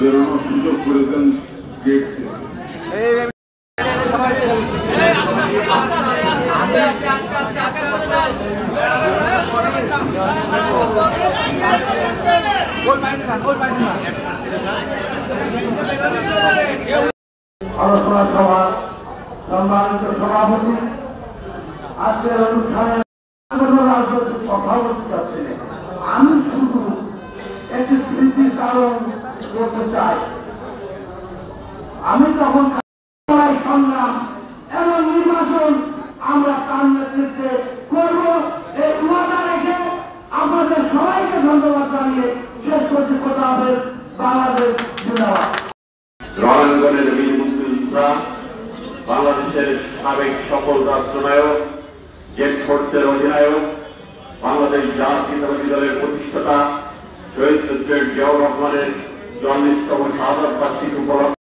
বেরোনোর সুযোগ করে দেন গেট আলোচনা সভা সম্মানিত সভাপতি আজকের অনুষ্ঠানে রাজনৈতিক কথা বলতে চাচ্ছিলেন। আমি শুধু একটি স্মৃতিচারণ করতে চাই। আমি তখন সংগ্রাম এবং নির্বাচন আমরা তার নেতৃত্বে করব এই ওয়াদা রেখে আপনাদের সবাইকে ধন্যবাদ জানিয়ে শেষ করতে কথা হবে। বাংলাদেশ জিন্দাবাদ। রণাঙ্গনের বীর মুক্তিযোদ্ধা, বাংলাদেশের সাবেক সফল রাষ্ট্রনায়ক, জেড ফোর্সের অধিনায়ক, বাংলাদেশ জাতীয়তাবাদী দলের প্রতিষ্ঠাতা শহীদ প্রেসিডেন্ট জিয়াউর রহমানের ৪৪তম শাহাদাত বার্ষিকী উপলক্ষে